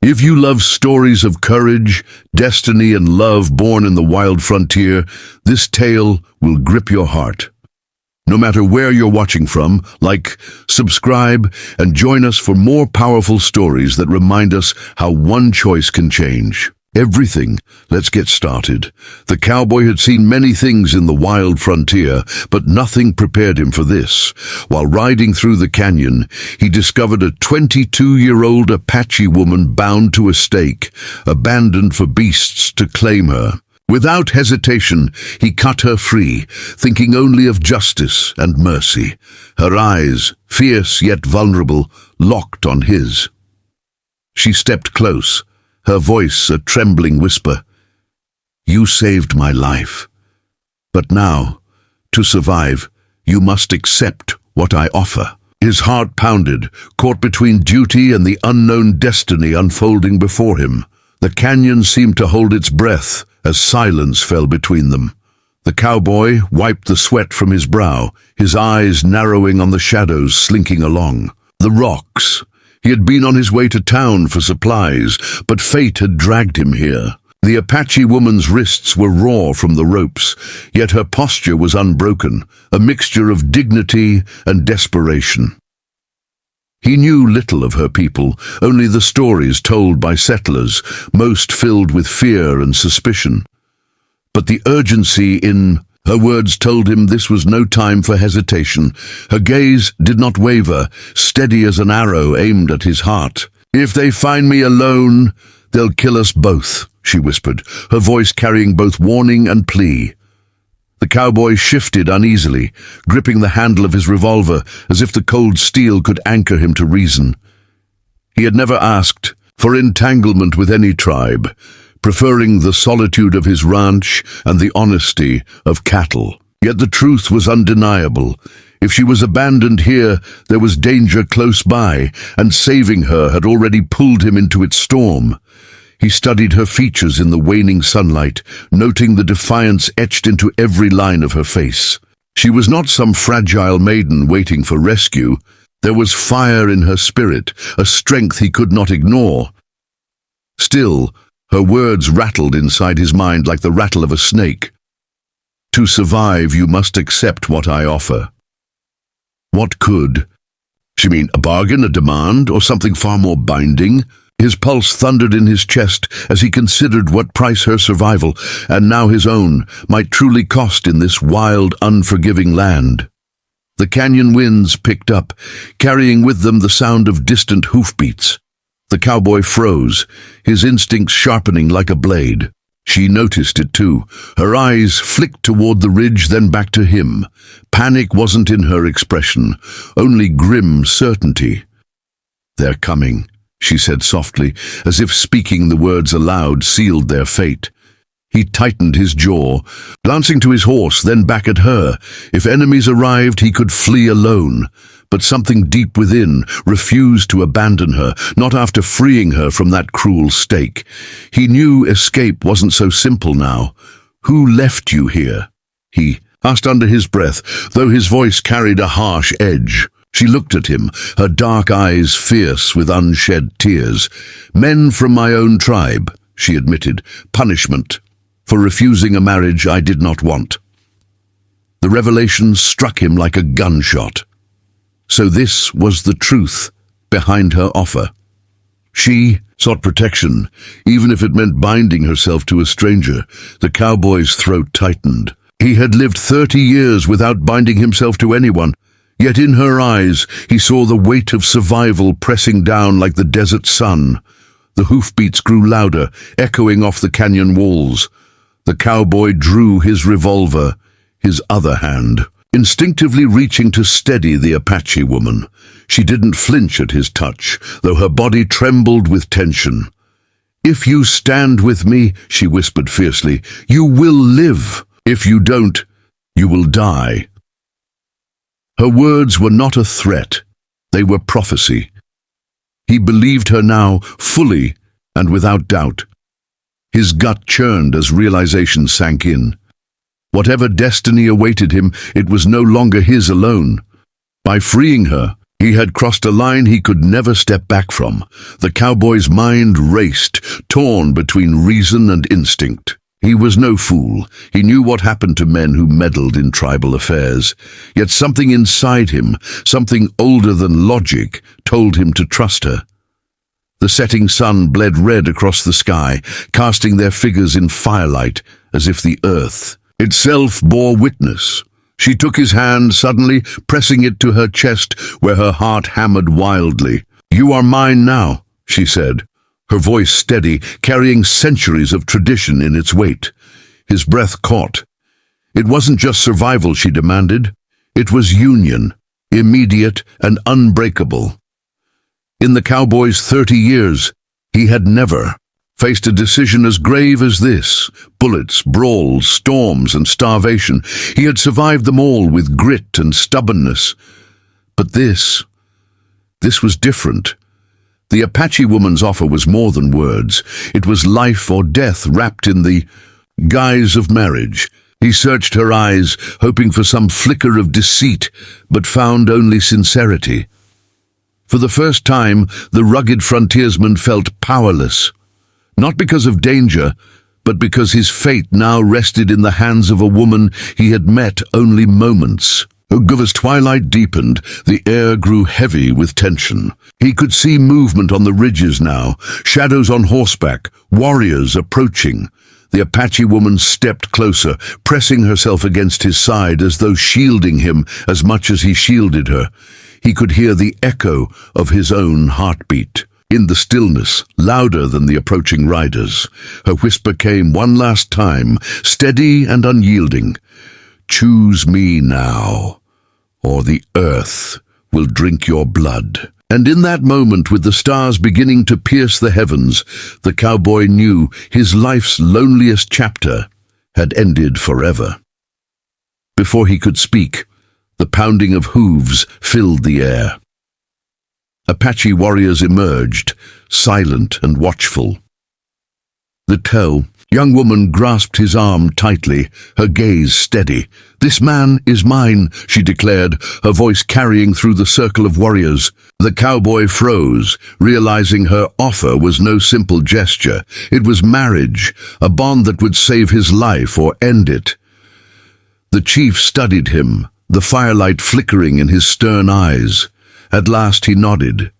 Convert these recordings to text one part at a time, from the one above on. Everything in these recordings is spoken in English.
If you love stories of courage, destiny, and love born in the wild frontier, this tale will grip your heart. No matter where you're watching from, like, subscribe, and join us for more powerful stories that remind us how one choice can change everything. Let's get started. The cowboy had seen many things in the wild frontier, but nothing prepared him for this. While riding through the canyon, he discovered a 22-year-old Apache woman bound to a stake, abandoned for beasts to claim her. Without hesitation, he cut her free, thinking only of justice and mercy. Her eyes, fierce yet vulnerable, locked on his. She stepped close, her voice a trembling whisper. "You saved my life. But now, to survive, you must accept what I offer." His heart pounded, caught between duty and the unknown destiny unfolding before him. The canyon seemed to hold its breath as silence fell between them. The cowboy wiped the sweat from his brow, his eyes narrowing on the shadows slinking along. The rocks. He had been on his way to town for supplies, but fate had dragged him here. The Apache woman's wrists were raw from the ropes, yet her posture was unbroken, a mixture of dignity and desperation. He knew little of her people, only the stories told by settlers, most filled with fear and suspicion. But the urgency in her words told him this was no time for hesitation. Her gaze did not waver, steady as an arrow aimed at his heart. "If they find me alone, they'll kill us both," she whispered, her voice carrying both warning and plea. The cowboy shifted uneasily, gripping the handle of his revolver as if the cold steel could anchor him to reason. He had never asked for entanglement with any tribe, preferring the solitude of his ranch and the honesty of cattle. Yet the truth was undeniable. If she was abandoned here, there was danger close by, and saving her had already pulled him into its storm. He studied her features in the waning sunlight, noting the defiance etched into every line of her face. She was not some fragile maiden waiting for rescue. There was fire in her spirit, a strength he could not ignore. Still, her words rattled inside his mind like the rattle of a snake. "To survive, you must accept what I offer." What could? She mean a bargain, a demand, or something far more binding? His pulse thundered in his chest as he considered what price her survival, and now his own, might truly cost in this wild, unforgiving land. The canyon winds picked up, carrying with them the sound of distant hoofbeats. The cowboy froze, his instincts sharpening like a blade. She noticed it too. Her eyes flicked toward the ridge, then back to him. Panic wasn't in her expression, only grim certainty. "They're coming," she said softly, as if speaking the words aloud sealed their fate. He tightened his jaw, glancing to his horse, then back at her. If enemies arrived, he could flee alone. But something deep within refused to abandon her, not after freeing her from that cruel stake. He knew escape wasn't so simple now. "Who left you here?" he asked under his breath, though his voice carried a harsh edge. She looked at him, her dark eyes fierce with unshed tears. "Men from my own tribe," she admitted, "punishment for refusing a marriage I did not want." The revelation struck him like a gunshot. So this was the truth behind her offer. She sought protection, even if it meant binding herself to a stranger. The cowboy's throat tightened. He had lived 30 years without binding himself to anyone, yet in her eyes he saw the weight of survival pressing down like the desert sun. The hoofbeats grew louder, echoing off the canyon walls. The cowboy drew his revolver, his other hand, instinctively reaching to steady the Apache woman. She didn't flinch at his touch, though her body trembled with tension. "If you stand with me," she whispered fiercely, "you will live. If you don't, you will die." Her words were not a threat, they were prophecy. He believed her now, fully and without doubt. His gut churned as realization sank in. Whatever destiny awaited him, it was no longer his alone. By freeing her, He had crossed a line he could never step back from. The cowboy's mind raced, torn between reason and instinct. He was no fool. He knew what happened to men who meddled in tribal affairs. Yet something inside him, something older than logic, told him to trust her. The setting sun bled red across the sky, casting their figures in firelight, as if the earth itself bore witness. She took his hand suddenly, pressing it to her chest where her heart hammered wildly. "You are mine now," she said, her voice steady, carrying centuries of tradition in its weight. His breath caught. It wasn't just survival she demanded. It was union, immediate and unbreakable. In the cowboy's 30 years, he had never faced a decision as grave as this. Bullets, brawls, storms, and starvation. He had survived them all with grit and stubbornness. But this was different. The Apache woman's offer was more than words. It was life or death wrapped in the guise of marriage. He searched her eyes, hoping for some flicker of deceit, but found only sincerity. For the first time, the rugged frontiersman felt powerless. Not because of danger, but because his fate now rested in the hands of a woman he had met only moments. As twilight deepened, the air grew heavy with tension. He could see movement on the ridges now, shadows on horseback, warriors approaching. The Apache woman stepped closer, pressing herself against his side as though shielding him as much as he shielded her. He could hear the echo of his own heartbeat. In the stillness, louder than the approaching riders, her whisper came one last time, steady and unyielding. "Choose me now, or the earth will drink your blood." And in that moment, with the stars beginning to pierce the heavens, the cowboy knew his life's loneliest chapter had ended forever. Before he could speak, the pounding of hooves filled the air. Apache warriors emerged, silent and watchful. The young woman grasped his arm tightly, her gaze steady. "This man is mine," she declared, her voice carrying through the circle of warriors. The cowboy froze, realizing her offer was no simple gesture. It was marriage, a bond that would save his life or end it. The chief studied him, the firelight flickering in his stern eyes. At last he nodded.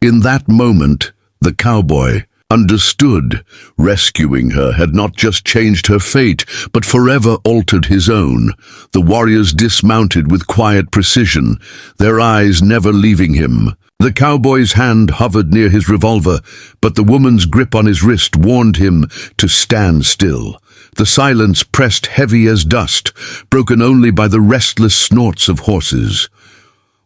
In that moment, the cowboy understood. Rescuing her had not just changed her fate, but forever altered his own. The warriors dismounted with quiet precision, their eyes never leaving him. The cowboy's hand hovered near his revolver, but the woman's grip on his wrist warned him to stand still. The silence pressed heavy as dust, broken only by the restless snorts of horses.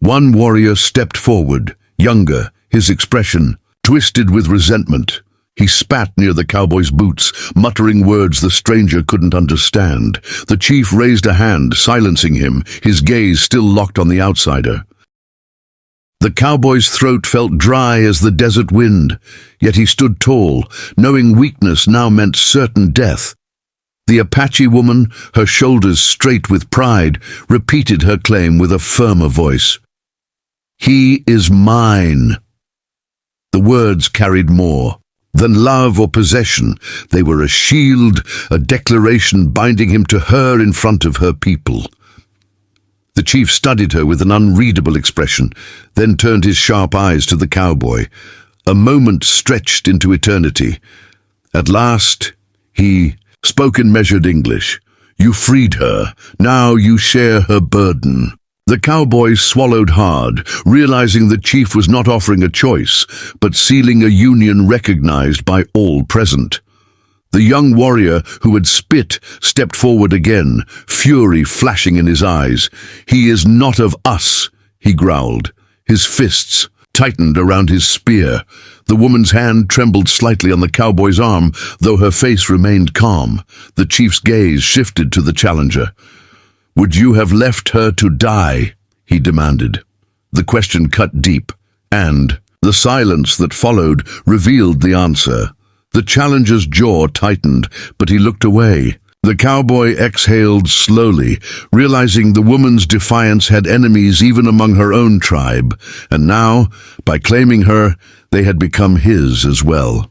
One warrior stepped forward, younger, his expression twisted with resentment. He spat near the cowboy's boots, muttering words the stranger couldn't understand. The chief raised a hand, silencing him, his gaze still locked on the outsider. The cowboy's throat felt dry as the desert wind, yet he stood tall, knowing weakness now meant certain death. The Apache woman, her shoulders straight with pride, repeated her claim with a firmer voice. "He is mine." The words carried more than love or possession. They were a shield, a declaration binding him to her in front of her people. The chief studied her with an unreadable expression, then turned his sharp eyes to the cowboy. A moment stretched into eternity. At last, he spoke in measured English. "You freed her. Now you share her burden." The cowboy swallowed hard, realizing the chief was not offering a choice, but sealing a union recognized by all present. The young warrior who had spit stepped forward again, fury flashing in his eyes. "He is not of us," he growled. His fists tightened around his spear. The woman's hand trembled slightly on the cowboy's arm, though her face remained calm. The chief's gaze shifted to the challenger. "Would you have left her to die?" he demanded. The question cut deep, and the silence that followed revealed the answer. The challenger's jaw tightened, but he looked away. The cowboy exhaled slowly, realizing the woman's defiance had enemies even among her own tribe, and now, by claiming her, they had become his as well.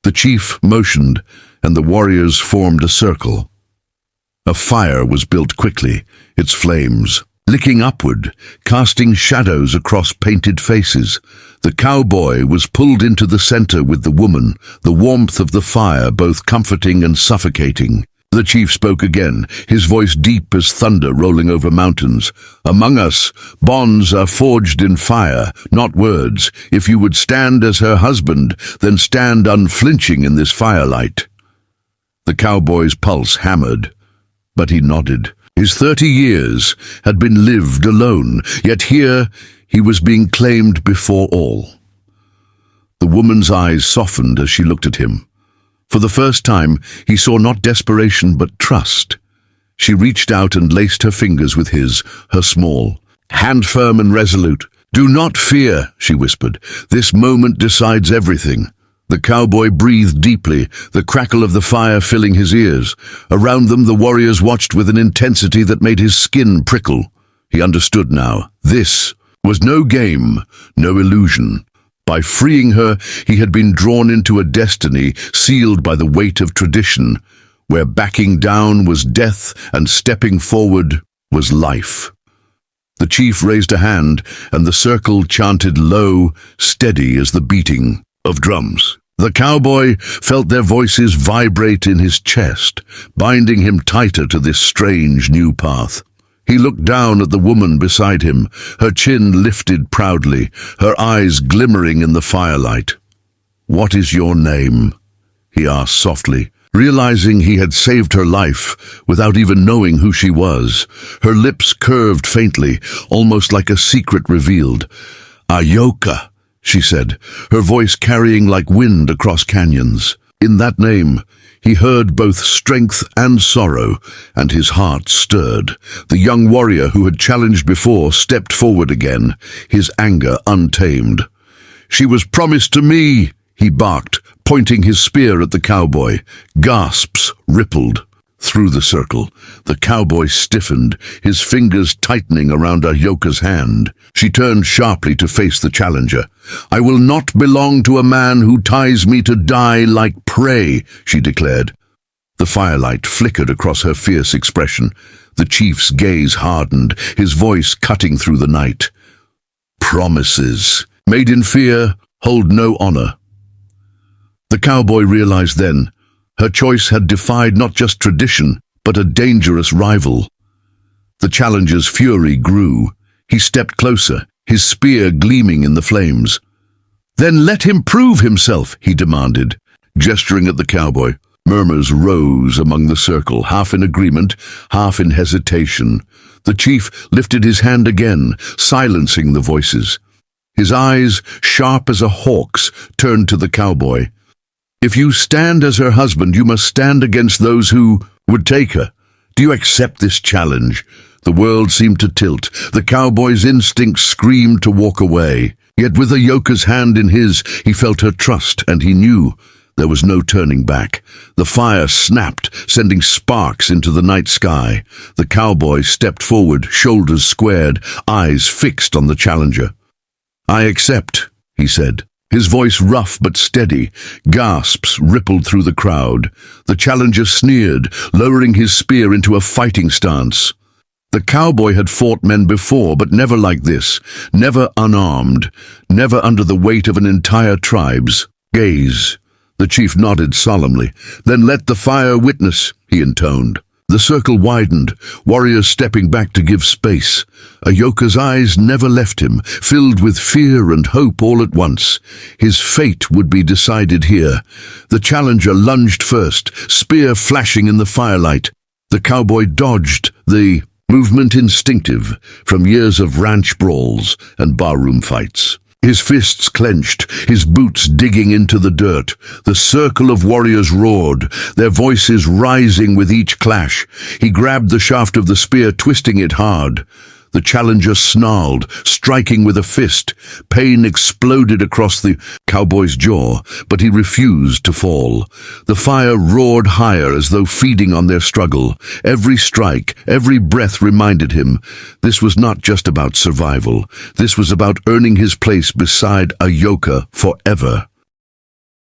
The chief motioned, and the warriors formed a circle. A fire was built quickly, its flames licking upward, casting shadows across painted faces. The cowboy was pulled into the center with the woman, the warmth of the fire both comforting and suffocating. The chief spoke again, his voice deep as thunder rolling over mountains. "Among us, bonds are forged in fire, not words. If you would stand as her husband, then stand unflinching in this firelight." The cowboy's pulse hammered, but he nodded. His 30 years had been lived alone, yet here he was being claimed before all. The woman's eyes softened as she looked at him. For the first time, he saw not desperation but trust. She reached out and laced her fingers with his, her small, hand firm and resolute. "Do not fear," she whispered. "This moment decides everything." The cowboy breathed deeply, the crackle of the fire filling his ears. Around them, the warriors watched with an intensity that made his skin prickle. He understood now. This was no game, no illusion. By freeing her, he had been drawn into a destiny sealed by the weight of tradition, where backing down was death and stepping forward was life. The chief raised a hand, and the circle chanted low, steady as the beating of drums. The cowboy felt their voices vibrate in his chest, binding him tighter to this strange new path. He looked down at the woman beside him, her chin lifted proudly, her eyes glimmering in the firelight. "What is your name?" he asked softly, realizing he had saved her life without even knowing who she was. Her lips curved faintly, almost like a secret revealed. "Ayoka," she said, her voice carrying like wind across canyons. In that name, he heard both strength and sorrow, and his heart stirred. The young warrior who had challenged before stepped forward again, his anger untamed. "She was promised to me," he barked, pointing his spear at the cowboy. Gasps rippled through the circle. The cowboy stiffened, his fingers tightening around Ayoka's hand. She turned sharply to face the challenger. "I will not belong to a man who ties me to die like prey," she declared. The firelight flickered across her fierce expression. The chief's gaze hardened, his voice cutting through the night. "Promises made in fear hold no honor." The cowboy realized then, her choice had defied not just tradition, but a dangerous rival. The challenger's fury grew. He stepped closer, his spear gleaming in the flames. "Then let him prove himself," he demanded, gesturing at the cowboy. Murmurs rose among the circle, half in agreement, half in hesitation. The chief lifted his hand again, silencing the voices. His eyes, sharp as a hawk's, turned to the cowboy. "If you stand as her husband, you must stand against those who would take her. Do you accept this challenge?" The world seemed to tilt. The cowboy's instincts screamed to walk away. Yet with Ayoka's hand in his, he felt her trust, and he knew there was no turning back. The fire snapped, sending sparks into the night sky. The cowboy stepped forward, shoulders squared, eyes fixed on the challenger. "I accept," he said. His voice rough but steady. Gasps rippled through the crowd. The challenger sneered, lowering his spear into a fighting stance. The cowboy had fought men before, but never like this, never unarmed, never under the weight of an entire tribe's gaze. The chief nodded solemnly. "Then let the fire witness," he intoned. The circle widened, warriors stepping back to give space. Ayoka's eyes never left him, filled with fear and hope all at once. His fate would be decided here. The challenger lunged first, spear flashing in the firelight. The cowboy dodged, the movement instinctive from years of ranch brawls and barroom fights. His fists clenched, his boots digging into the dirt. The circle of warriors roared, their voices rising with each clash. He grabbed the shaft of the spear, twisting it hard. The challenger snarled, striking with a fist. Pain exploded across the cowboy's jaw, but he refused to fall. The fire roared higher as though feeding on their struggle. Every strike, every breath reminded him this was not just about survival. This was about earning his place beside a yoker forever.